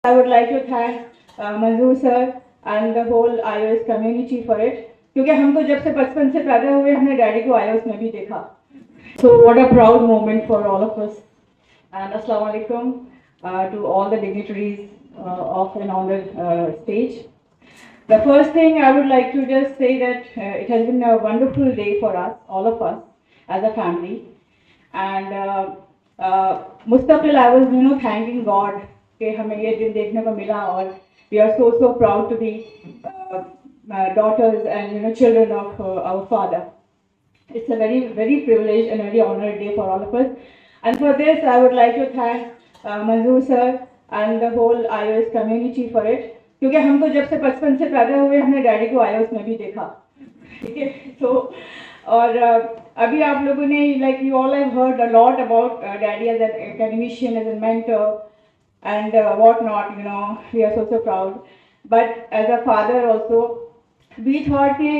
I would like to thank Manzoor sir and the whole iOS community for it. क्योंकि हम तो जब से बचपन से पैदा हुए हमने डैडी को iOS में भी देखा. So what a proud moment for all of us. And Assalamu alaikum to all the dignitaries of and on the stage. The first thing I would like to just say that it has been a wonderful day for us, all of us, as a family. And मुस्तकिल I was thanking God कि हमें ये दिन देखने को मिला और we are so proud to be daughters and children of our father. It's a very privileged and very honored day for all of us. And for this, I would like to thank Manzoor sir and the whole iOS community for it. क्योंकि हम तो जब से बचपन से पैदा हुए हमने डैडी को iOS में भी देखा. ठीक है. So और अभी आप लोगों ने like you all have heard a lot about daddy as an academician, as a mentor, and what not. We are so proud. But as a father also, we thought कि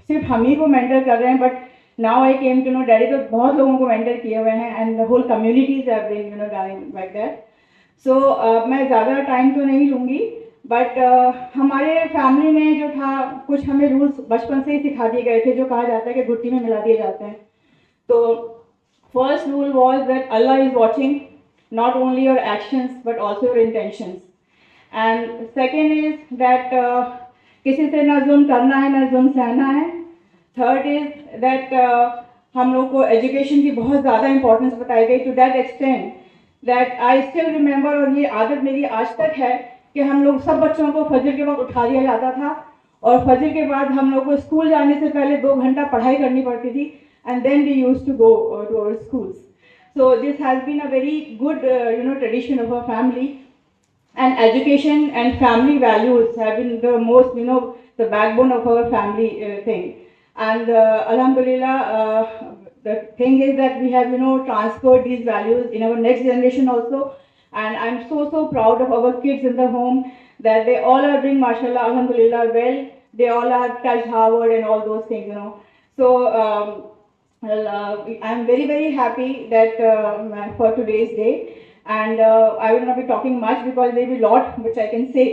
सिर्फ हम ही को mentor कर रहे हैं, but now I came to know daddy तो बहुत लोगों को mentor किए हुए हैं and the whole communities have been done like that. So मैं ज़्यादा टाइम तो नहीं लूँगी, बट हमारे फैमिली में जो था कुछ हमें रूल्स बचपन से ही सिखा दिए गए थे जो कहा जाता है कि घुट्टी में मिला दिए जाते हैं. तो first rule was that Allah is watching not only your actions but also your intentions. And second is that किसी से ना जुल्म करना है ना जुल्म सहना है. थर्ड इज दैट हम लोग को एजुकेशन की बहुत ज़्यादा इंपॉर्टेंस बताई गई to that extent that I still remember, और ये आदत मेरी आज तक है कि हम लोग सब बच्चों को फजर के वक्त उठा दिया जाता था और फजर के बाद हम लोग को स्कूल जाने से पहले 2 घंटा पढ़ाई करनी पड़ती थी and then we used to go to our schools. So this has been a very good tradition of our family, and education and family values have been the most the backbone of our family thing. And alhamdulillah, the thing is that we have transferred these values in our next generation also, and I'm so proud of our kids in the home that they all are doing mashallah alhamdulillah well. They all are touched Harvard and all those things. So well, I'm very happy that for today's day, and I will not be talking much because there will be a lot which I can say.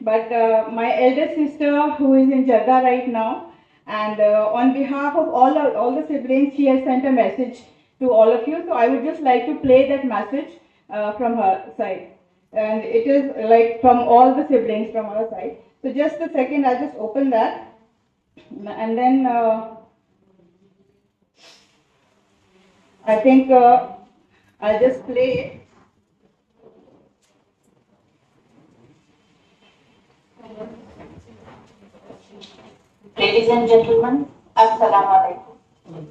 But my eldest sister, who is in Jeddah right now, and on behalf of all the siblings, she has sent a message to all of you. So I would just like to play that message from her side, and it is like from all the siblings from our side. So just a second, I'll just open that, and then. I think I'll just play it. Ladies and gentlemen, Assalamu alaikum.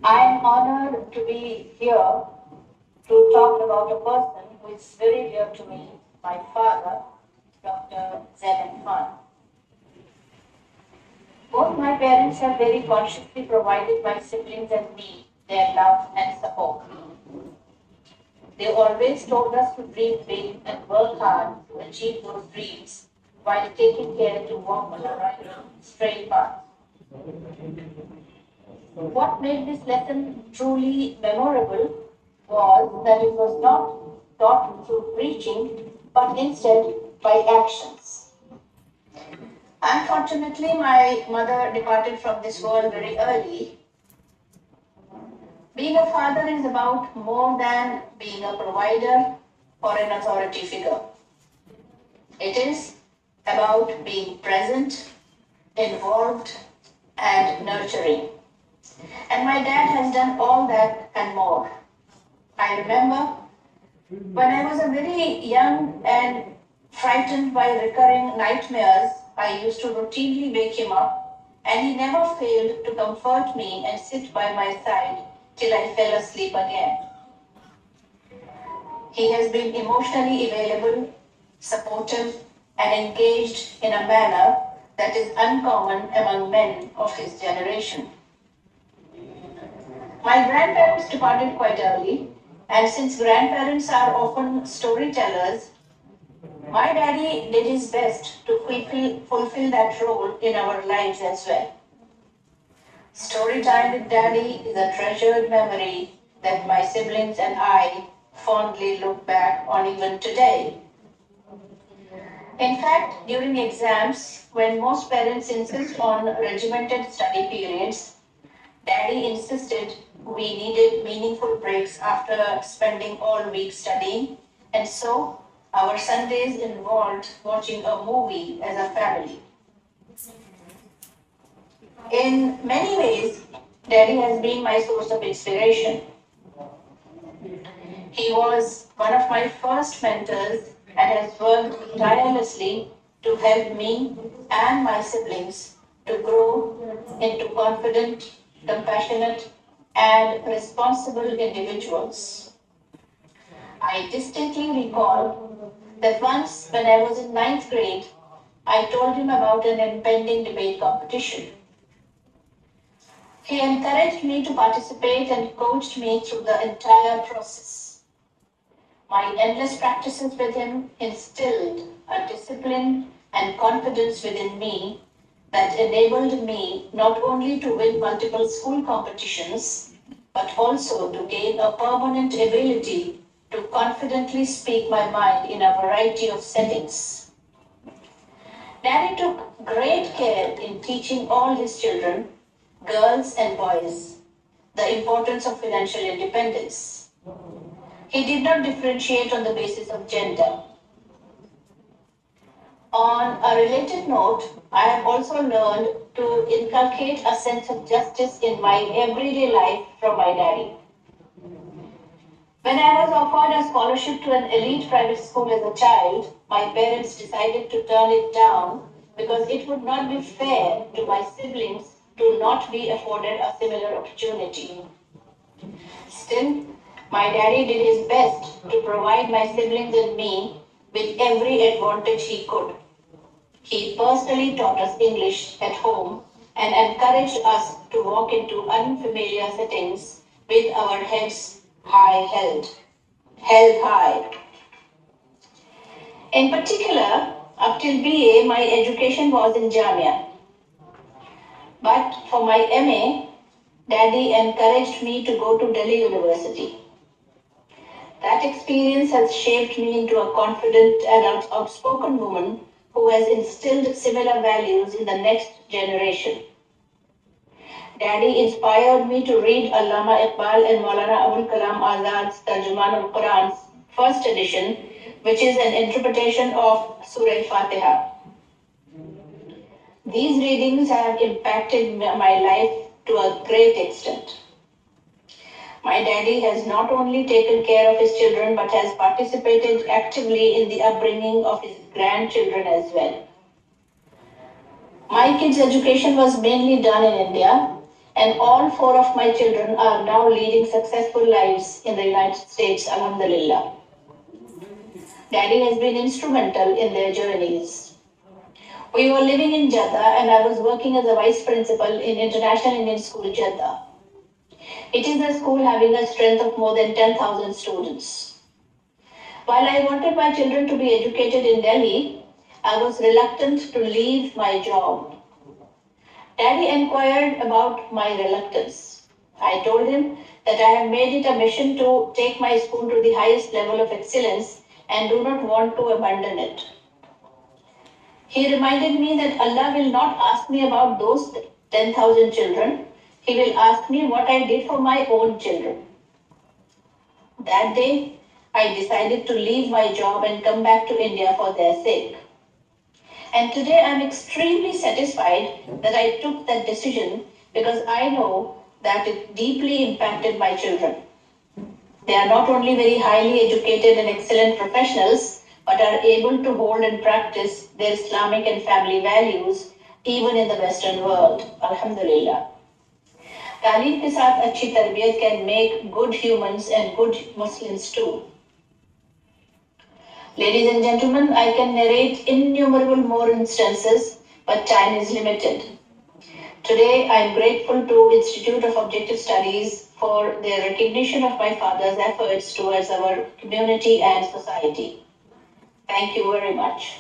I am honored to be here to talk about a person who is very dear to me, my father, Dr. Zainab Khan. Both my parents have very consciously provided my siblings and me their love and support. They always told us to dream big and work hard to achieve those dreams while taking care to walk on the right, straight path. What made this lesson truly memorable was that it was not taught through preaching, but instead by actions. Unfortunately, my mother departed from this world very early. Being a father is about more than being a provider or an authority figure. It is about being present, involved, and nurturing. And my dad has done all that and more. I remember when I was a very young and frightened by recurring nightmares, I used to routinely wake him up, and he never failed to comfort me and sit by my side till I fell asleep again. He has been emotionally available, supportive, and engaged in a manner that is uncommon among men of his generation. My grandparents departed quite early, and since grandparents are often storytellers, my daddy did his best to fulfill that role in our lives as well. Story time with Daddy is a treasured memory that my siblings and I fondly look back on even today. In fact, during exams, when most parents insist on regimented study periods, Daddy insisted we needed meaningful breaks after spending all week studying, and so our Sundays involved watching a movie as a family. In many ways, Daddy has been my source of inspiration. He was one of my first mentors and has worked tirelessly to help me and my siblings to grow into confident, compassionate, and responsible individuals. I distinctly recall that once when I was in ninth grade, I told him about an impending debate competition. He encouraged me to participate and coached me through the entire process. My endless practices with him instilled a discipline and confidence within me that enabled me not only to win multiple school competitions, but also to gain a permanent ability to confidently speak my mind in a variety of settings. Daddy took great care in teaching all his children, girls and boys, the importance of financial independence. He did not differentiate on the basis of gender. On a related note, I have also learned to inculcate a sense of justice in my everyday life from my daddy. When I was offered a scholarship to an elite private school as a child, my parents decided to turn it down because it would not be fair to my siblings to not be afforded a similar opportunity. Still, my daddy did his best to provide my siblings and me with every advantage he could. He personally taught us English at home and encouraged us to walk into unfamiliar settings with our heads held high. In particular, up till BA, my education was in Jamia. But for my MA, Daddy encouraged me to go to Delhi University. That experience has shaped me into a confident and outspoken woman who has instilled similar values in the next generation. Daddy inspired me to read Allama Iqbal and Maulana Abul Kalam Azad's Tarjuman al-Quran's first edition, which is an interpretation of Surah Fatiha. These readings have impacted my life to a great extent. My daddy has not only taken care of his children but has participated actively in the upbringing of his grandchildren as well. My kids' education was mainly done in India, and all four of my children are now leading successful lives in the United States, alhamdulillah. Daddy has been instrumental in their journeys. We were living in Jeddah, and I was working as a vice principal in International Indian School, Jeddah. It is a school having a strength of more than 10,000 students. While I wanted my children to be educated in Delhi, I was reluctant to leave my job. Daddy inquired about my reluctance. I told him that I have made it a mission to take my school to the highest level of excellence and do not want to abandon it. He reminded me that Allah will not ask me about those 10,000 children. He will ask me what I did for my own children. That day, I decided to leave my job and come back to India for their sake. And today I'm extremely satisfied that I took that decision because I know that it deeply impacted my children. They are not only very highly educated and excellent professionals, but are able to hold and practice their Islamic and family values even in the Western world. Alhamdulillah. तालीम के साथ अच्छी तरबियत can make good humans and good Muslims too. Ladies and gentlemen, I can narrate innumerable more instances, but time is limited. Today, I am grateful to Institute of Objective Studies for their recognition of my father's efforts towards our community and society. Thank you very much.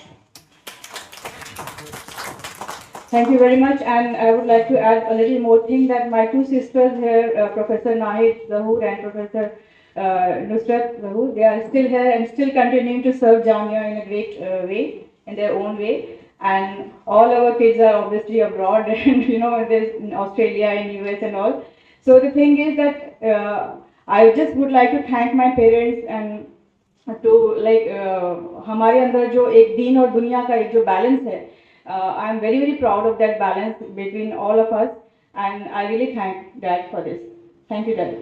Thank you very much, and I would like to add a little more thing that my two sisters here, Professor Nahid Zahoor and Professor Nusrat Zahoor, they are still here and still continuing to serve Jamia in a great way. in their own way. And all our kids are obviously abroad, and there's in Australia and US and all. So the thing is that I just would like to thank my parents and to like हमारे अंदर जो एक दीन और दुनिया का एक जो balance है, I am very very proud of that balance between all of us, and I really thank dad for this. Thank you dad.